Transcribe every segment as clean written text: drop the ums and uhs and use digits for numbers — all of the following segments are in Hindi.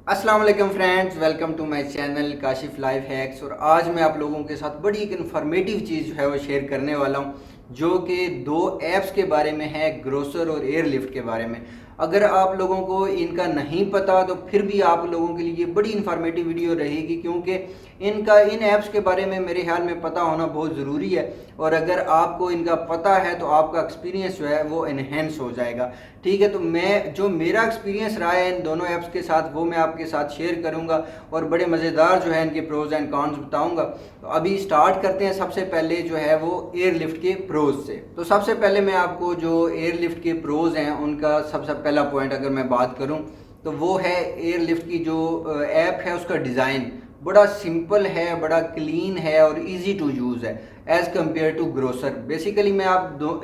अस्सलाम वालेकुम friends, welcome to my channel Kashif life hacks. और आज मैं आप लोगों के साथ बड़ी एक इन्फॉर्मेटिव चीज़ जो है वो शेयर करने वाला हूँ, जो कि दो ऐप्स के बारे में है, ग्रोसर और एयरलिफ्ट के बारे में। अगर आप लोगों को इनका नहीं पता तो फिर भी आप लोगों के लिए बड़ी इन्फॉर्मेटिव वीडियो रहेगी, क्योंकि इन ऐप्स के बारे में मेरे ख्याल में पता होना बहुत ज़रूरी है। और अगर आपको इनका पता है तो आपका एक्सपीरियंस जो है वो इन्हेंस हो जाएगा। ठीक है, तो मैं जो मेरा एक्सपीरियंस रहा है इन दोनों ऐप्स के साथ वो मैं आपके साथ शेयर करूंगा और बड़े मज़ेदार जो है इनके प्रोज एंड कॉन्स बताऊंगा। तो अभी स्टार्ट करते हैं। सबसे पहले जो है वो एयरलिफ्ट के प्रोज से। तो सबसे पहले मैं आपको जो एयरलिफ्ट के प्रोज हैं उनका सबसे पहला पॉइंट अगर मैं बात करूं तो वो है एयरलिफ्ट की जो ऐप है उसका डिज़ाइन बड़ा सिंपल है, बड़ा क्लीन है और इजी टू यूज़ है as compare to grocer. Basically मैं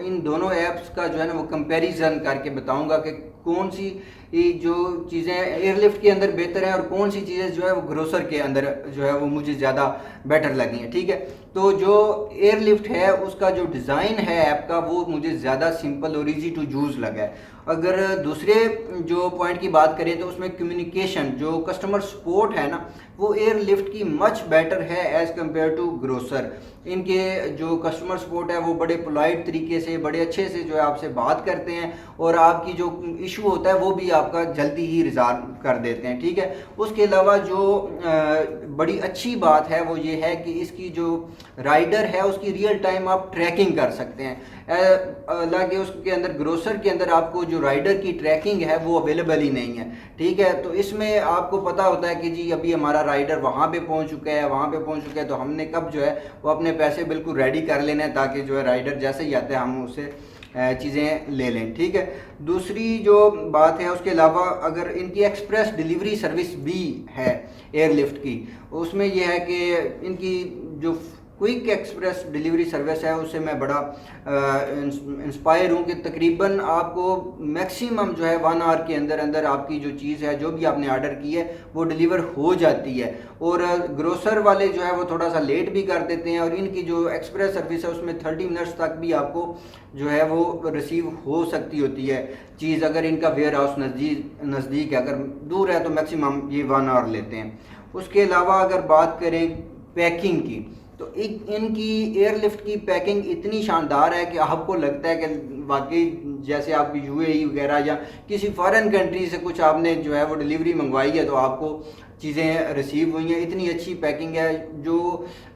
इन दोनों ऐप्स का जो है ना वो कंपैरिजन करके बताऊंगा कि कौन सी जो चीज़ें एयरलिफ्ट के अंदर बेहतर हैं और कौन सी चीज़ें जो है वो ग्रोसर के अंदर जो है वो मुझे ज़्यादा बेटर लगी हैं। ठीक है, तो जो एयरलिफ्ट है उसका जो डिज़ाइन है ऐप का वो मुझे ज़्यादा सिंपल और इजी टू यूज़ लगा है। अगर दूसरे जो पॉइंट की बात करें तो उसमें कम्युनिकेशन, जो कस्टमर सपोर्ट है ना, वो एयरलिफ्ट की मच बेटर है एज़ कम्पेयर टू ग्रोसर। इनके जो कस्टमर सपोर्ट है वो बड़े पोलाइट तरीके से, बड़े अच्छे से जो है आपसे बात करते हैं और आपकी जो इशू होता है वो भी आपका जल्दी ही रिजॉल्व कर देते हैं। ठीक है, उसके अलावा जो बड़ी अच्छी बात है वो ये है कि इसकी जो राइडर है उसकी रियल टाइम आप ट्रैकिंग कर सकते हैं। हालांकि उसके अंदर ग्रोसर के अंदर आपको जो राइडर की ट्रैकिंग है वो अवेलेबल ही नहीं है। ठीक है, तो इसमें आपको पता होता है कि जी अभी हमारा राइडर वहाँ पे पहुँच चुका है, वहाँ पे पहुँच चुका है, तो हमने कब जो है वो अपने पैसे बिल्कुल रेडी कर लेने हैं ताकि जो है राइडर जैसे ही आता है हम उसे चीज़ें ले लें। ठीक है, दूसरी जो बात है उसके अलावा अगर इनकी एक्सप्रेस डिलीवरी सर्विस भी है एयरलिफ्ट की, उसमें यह है कि इनकी जो क्विक एक्सप्रेस डिलीवरी सर्विस है उससे मैं बड़ा इंस्पायर हूँ कि तकरीबन आपको मैक्सिमम जो है 1 आवर के अंदर अंदर आपकी जो चीज़ है, जो भी आपने ऑर्डर की है, वो डिलीवर हो जाती है। और ग्रोसर वाले जो है वो थोड़ा सा लेट भी कर देते हैं और इनकी जो एक्सप्रेस सर्विस है उसमें 30 मिनट्स तक भी आपको जो है वो रिसीव हो सकती होती है चीज़, अगर इनका वेयर हाउस नज़दीक है। अगर दूर है तो मैक्सिमम ये 1 आवर लेते हैं। उसके अलावा अगर बात करें पैकिंग की, तो एक इनकी एयरलिफ्ट की पैकिंग इतनी शानदार है कि आपको लगता है कि वाकई जैसे आप यूएई वगैरह या किसी फॉरेन कंट्री से कुछ आपने जो है वो डिलीवरी मंगवाई है तो आपको चीज़ें रिसीव हुई हैं। इतनी अच्छी पैकिंग है। जो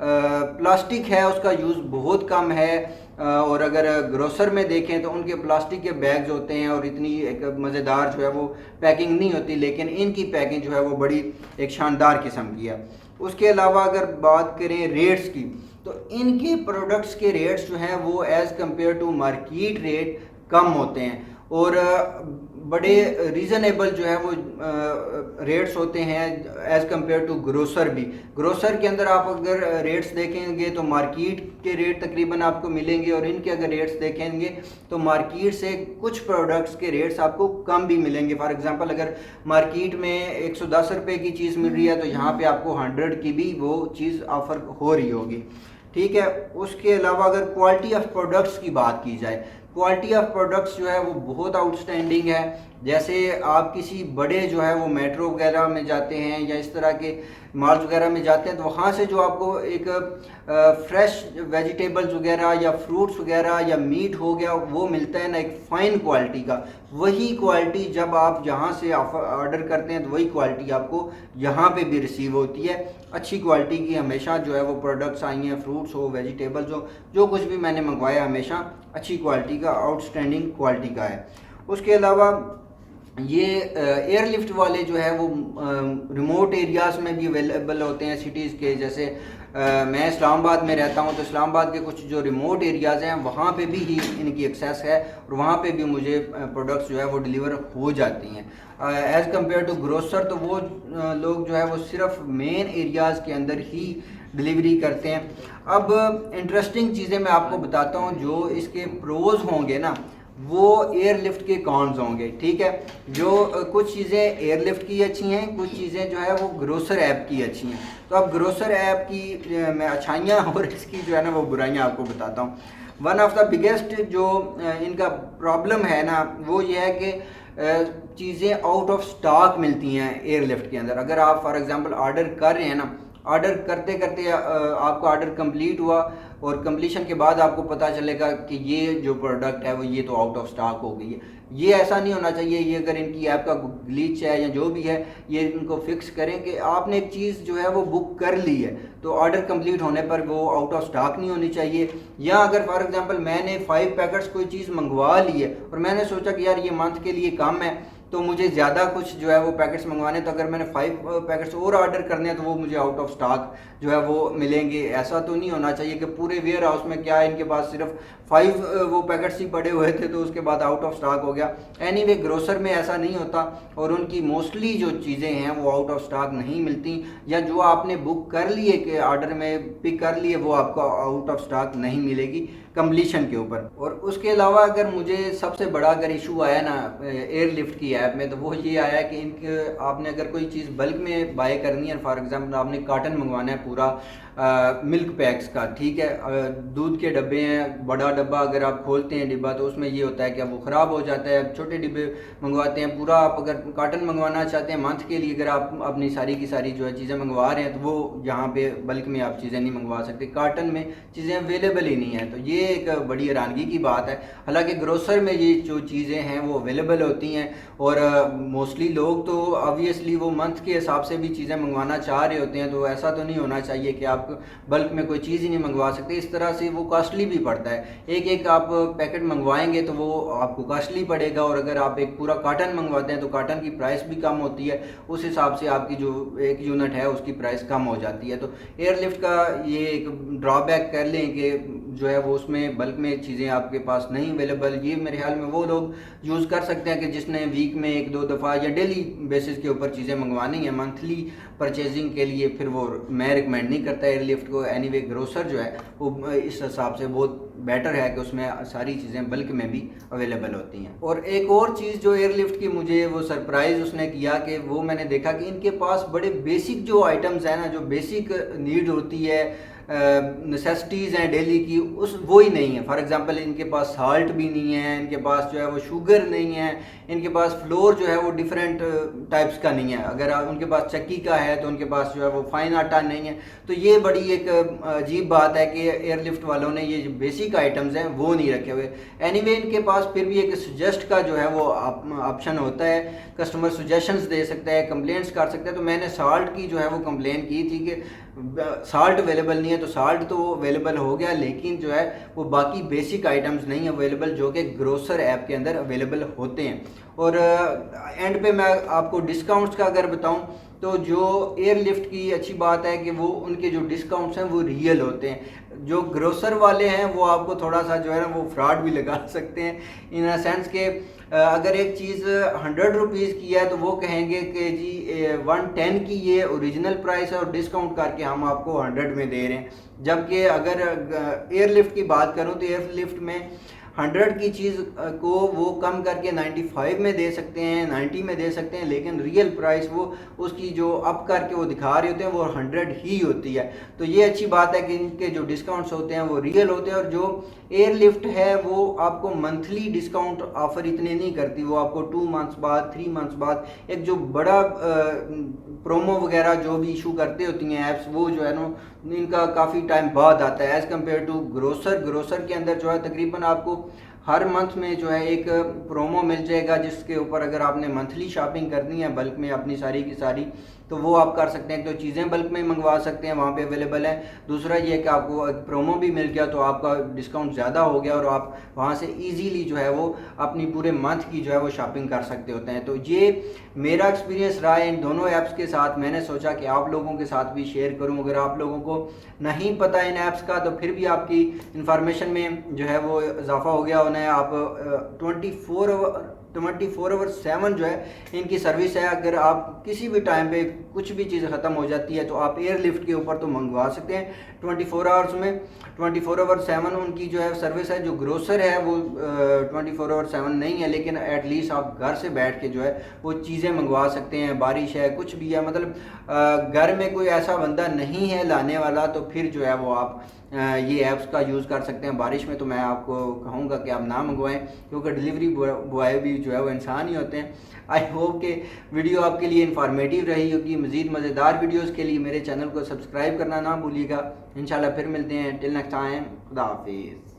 प्लास्टिक है उसका यूज़ बहुत कम है। और अगर ग्रोसर में देखें तो उनके प्लास्टिक के बैग्स होते हैं और इतनी एक मज़ेदार जो है वो पैकिंग नहीं होती, लेकिन इनकी पैकिंग जो है वो बड़ी एक शानदार किस्म की है। उसके अलावा अगर बात करें रेट्स की, तो इनके प्रोडक्ट्स के रेट्स जो हैं वो as compare to market rate कम होते हैं और बड़े रीज़नेबल जो है वो रेट्स होते हैं एज़ कम्पेयर टू ग्रोसर भी। ग्रोसर के अंदर आप अगर रेट्स देखेंगे तो मार्केट के रेट तकरीबन आपको मिलेंगे और इनके अगर रेट्स देखेंगे तो मार्केट से कुछ प्रोडक्ट्स के रेट्स आपको कम भी मिलेंगे। फॉर एग्जांपल अगर मार्केट में 110 रुपये की चीज़ मिल रही है तो यहाँ पे आपको 100 की भी वो चीज़ ऑफ़र हो रही होगी। ठीक है, उसके अलावा अगर क्वालिटी ऑफ प्रोडक्ट्स की बात की जाए, क्वालिटी ऑफ प्रोडक्ट्स जो है वो बहुत आउटस्टैंडिंग है। जैसे आप किसी बड़े जो है वो मेट्रो वगैरह में जाते हैं या इस तरह के मॉल्स वगैरह में जाते हैं तो वहाँ से जो आपको एक फ्रेश वेजिटेबल्स वगैरह या फ्रूट्स वगैरह या मीट हो गया वो मिलता है ना एक फ़ाइन क्वालिटी का, वही क्वालिटी जब आप यहाँ से ऑर्डर करते हैं तो वही क्वालिटी आपको यहाँ पे भी रिसीव होती है। अच्छी क्वालिटी की हमेशा जो है वो प्रोडक्ट्स आई हैं, फ्रूट्स हो, वेजिटेबल्स हो, जो कुछ भी मैंने मंगवाया हमेशा अच्छी क्वालिटी का, आउटस्टैंडिंग क्वालिटी का है। उसके अलावा ये एयरलिफ्ट वाले जो है वो रिमोट एरियाज़ में भी अवेलेबल होते हैं सिटीज़ के। जैसे मैं इस्लामाबाद में रहता हूँ तो इस्लामाबाद के कुछ जो रिमोट एरियाज़ हैं वहाँ पे भी ही इनकी एक्सेस है और वहाँ पे भी मुझे प्रोडक्ट्स जो है वो डिलीवर हो जाती हैं। एज़ कम्पेयर टू ग्रोसर तो वो लोग जो है वो सिर्फ मेन एरियाज़ के अंदर ही डिलीवरी करते हैं। अब इंटरेस्टिंग चीज़ें मैं आपको बताता हूँ, जो इसके प्रोज होंगे ना वो एयरलिफ्ट के कॉन्स होंगे। ठीक है, जो कुछ चीज़ें एयरलिफ्ट की अच्छी हैं, कुछ चीज़ें जो है वो ग्रोसर ऐप की अच्छी हैं। तो अब ग्रोसर ऐप की मैं अच्छाइयाँ और इसकी जो है ना वो बुराइयाँ आपको बताता हूँ। वन ऑफ द बिगेस्ट जो इनका प्रॉब्लम है ना वो ये है कि चीज़ें आउट ऑफ स्टॉक मिलती हैं एयरलिफ्ट के अंदर। अगर आप फॉर एग्जांपल ऑर्डर कर रहे हैं ना, ऑर्डर करते करते आपका ऑर्डर कंप्लीट हुआ और कंप्लीशन के बाद आपको पता चलेगा कि ये जो प्रोडक्ट है वो ये तो आउट ऑफ स्टॉक हो गई है। ये ऐसा नहीं होना चाहिए। ये अगर इनकी ऐप का ग्लिच है या जो भी है, ये इनको फिक्स करें कि आपने एक चीज़ जो है वो बुक कर ली है तो ऑर्डर कंप्लीट होने पर वो आउट ऑफ स्टॉक नहीं होनी चाहिए। या अगर फॉर एग्जांपल मैंने 5 पैकेट्स कोई चीज़ मंगवा ली है और मैंने सोचा कि यार ये मंथ के लिए कम है तो मुझे ज़्यादा कुछ जो है वो पैकेट्स मंगवाने, तो अगर मैंने 5 पैकेट्स और ऑर्डर करने हैं तो वो मुझे आउट ऑफ स्टॉक जो है वो मिलेंगे। ऐसा तो नहीं होना चाहिए कि पूरे वेयर हाउस में क्या है इनके पास सिर्फ 5 वो पैकेट्स ही पड़े हुए थे तो उसके बाद आउट ऑफ स्टॉक हो गया। एनीवे ग्रोसर में ऐसा नहीं होता और उनकी मोस्टली जो चीज़ें हैं वो आउट ऑफ स्टॉक नहीं मिलती, या जो आपने बुक कर लिए कि ऑर्डर में पिक कर लिए वो आपको आउट ऑफ स्टॉक नहीं मिलेगी कंप्लीशन के ऊपर। और उसके अलावा अगर मुझे सबसे बड़ा अगर इशू आया ना एयरलिफ्ट की ऐप में, तो वो ये आया कि इनके आपने अगर कोई चीज़ बल्क में बाय करनी है, फॉर एग्जांपल आपने कॉटन मंगवाना है पूरा मिल्क पैक्स का, ठीक है, दूध के डब्बे हैं, बड़ा डब्बा अगर आप खोलते हैं डिब्बा तो उसमें ये होता है कि वो ख़राब हो जाता है। छोटे डिब्बे मंगवाते हैं पूरा, आप अगर कॉटन मंगवाना चाहते हैं मंथ के लिए, अगर आप अपनी सारी की सारी जो है चीज़ें मंगवा रहे हैं तो वो यहाँ पे बल्क में आप चीज़ें नहीं मंगवा सकते, कॉटन में चीज़ें अवेलेबल ही नहीं है। तो ये एक बड़ी हैरानगी की बात है। हालांकि ग्रोसर में ये जो चीज़ें हैं वो अवेलेबल होती हैं और मोस्टली लोग तो ऑब्वियसली वो मंथ के हिसाब से भी चीज़ें मंगवाना चाह रहे होते हैं, तो ऐसा तो नहीं होना चाहिए कि आप बल्क में कोई चीज़ ही नहीं मंगवा सकते। इस तरह से वो कॉस्टली भी पड़ता है, एक एक आप पैकेट मंगवाएंगे तो वो आपको कॉस्टली पड़ेगा, और अगर आप एक पूरा कॉटन मंगवाते हैं तो कॉटन की प्राइस भी कम होती है, उस हिसाब से आपकी जो एक यूनिट है उसकी प्राइस कम हो जाती है। तो एयरलिफ्ट का ये एक ड्रॉबैक कर लें कि जो है वो उसमें बल्क में चीज़ें आपके पास नहीं अवेलेबल। ये मेरे ख्याल में वो लोग यूज़ कर सकते हैं कि जिसने वीक में 1-2 दफ़ा या डेली बेसिस के ऊपर चीज़ें मंगवानी है मंथली परचेजिंग के लिए, फिर वो मैं रिकमेंड नहीं करता एयरलिफ्ट को। एनीवे ग्रोसर जो है वो इस हिसाब से बहुत बेटर है कि उसमें सारी चीज़ें बल्क में भी अवेलेबल होती हैं। और एक और चीज़ जो एयरलिफ्ट की मुझे वो सरप्राइज़ उसने किया कि वो मैंने देखा कि इनके पास बड़े बेसिक जो आइटम्स हैं ना, जो बेसिक नीड होती है, नेसेसिटीज़ हैं डेली की, उस वो ही नहीं है। फॉर एग्जांपल इनके पास साल्ट भी नहीं है, इनके पास जो है वो शुगर नहीं है, इनके पास फ्लोर जो है वो डिफरेंट टाइप्स का नहीं है। अगर उनके पास चक्की का है तो उनके पास जो है वो फाइन आटा नहीं है। तो ये बड़ी एक अजीब बात है कि एयरलिफ्ट वालों ने ये जो बेसिक आइटम्स हैं वो नहीं रखे हुए। एनीवे इनके पास फिर भी एक सजेस्ट का जो है वो ऑप्शन होता है, कस्टमर सजेशंस दे सकता है, कंप्लेंट्स कर सकता है। तो मैंने साल्ट की जो है वो कंप्लेन की थी कि साल्ट अवेलेबल नहीं है, तो साल्ट तो अवेलेबल हो गया लेकिन जो है वो बाकी बेसिक आइटम्स नहीं अवेलेबल जो कि ग्रोसर ऐप के अंदर अवेलेबल होते हैं। और एंड पे मैं आपको डिस्काउंट्स का अगर बताऊं तो जो एयरलिफ्ट की अच्छी बात है कि वो उनके जो डिस्काउंट्स हैं वो रियल होते हैं। जो ग्रोसर वाले हैं वो आपको थोड़ा सा जो है ना वो फ्रॉड भी लगा सकते हैं, इन अ सेंस के अगर एक चीज़ 100 रुपीज़ की है तो वो कहेंगे कि जी 110 की ये ओरिजिनल प्राइस है और डिस्काउंट करके हम आपको 100 में दे रहे हैं। जबकि अगर एयरलिफ्ट की बात करूं तो एयरलिफ्ट में 100 की चीज़ को वो कम करके 95 में दे सकते हैं, 90 में दे सकते हैं, लेकिन रियल प्राइस वो उसकी जो अप करके वो दिखा रहे होते हैं वो 100 ही होती है। तो ये अच्छी बात है कि इनके जो डिस्काउंट्स होते हैं वो रियल होते हैं। और जो एयरलिफ्ट है वो आपको मंथली डिस्काउंट ऑफर इतने नहीं करती, वो आपको 2 मंथ्स बाद 3 मंथ्स बाद एक जो बड़ा प्रोमो वगैरह जो भी इशू करते होती हैं ऐप्स, वो जो है ना इनका काफ़ी टाइम बाद आता है एज़ कम्पेयर टू ग्रोसर के अंदर जो है तकरीबन आपको हर मंथ में जो है एक प्रोमो मिल जाएगा, जिसके ऊपर अगर आपने मंथली शॉपिंग करनी है बल्क में अपनी सारी की सारी तो वो आप कर सकते हैं। तो चीज़ें बल्क में मंगवा सकते हैं, वहाँ पे अवेलेबल है। दूसरा ये कि आपको एक प्रोमो भी मिल गया तो आपका डिस्काउंट ज़्यादा हो गया और आप वहाँ से इजीली जो है वो अपनी पूरे मंथ की जो है वो शॉपिंग कर सकते होते हैं। तो ये मेरा एक्सपीरियंस रहा है इन दोनों ऐप्स के साथ। मैंने सोचा कि आप लोगों के साथ भी शेयर करूँ। अगर आप लोगों को नहीं पता इन ऐप्स का तो फिर भी आपकी इंफॉर्मेशन में जो है वो इजाफा हो गया उन्हें। आप 24/7 जो है इनकी सर्विस है। अगर आप किसी भी टाइम पे कुछ भी चीज़ ख़त्म हो जाती है तो आप एयरलिफ्ट के ऊपर तो मंगवा सकते हैं 24 आवर्स में। 24/7 उनकी जो है सर्विस है। जो ग्रोसर है वो 24/7 नहीं है, लेकिन एटलीस्ट आप घर से बैठ के जो है वो चीज़ें मंगवा सकते हैं। बारिश है, कुछ भी है, मतलब घर में कोई ऐसा बंदा नहीं है लाने वाला, तो फिर जो है वो आप ये ऐप्स का यूज़ कर सकते हैं। बारिश में तो मैं आपको कहूँगा कि आप ना मंगवाएं, क्योंकि डिलीवरी बॉय भी जो है वो इंसान ही होते हैं। आई होप कि वीडियो आपके लिए इन्फॉर्मेटिव रही होगी। मज़ीद मज़ेदार वीडियोज़ के लिए मेरे चैनल को सब्सक्राइब करना ना भूलिएगा। इंशाल्लाह फिर मिलते हैं। टिल नेक्स्ट टाइम, खुदा हाफिज़।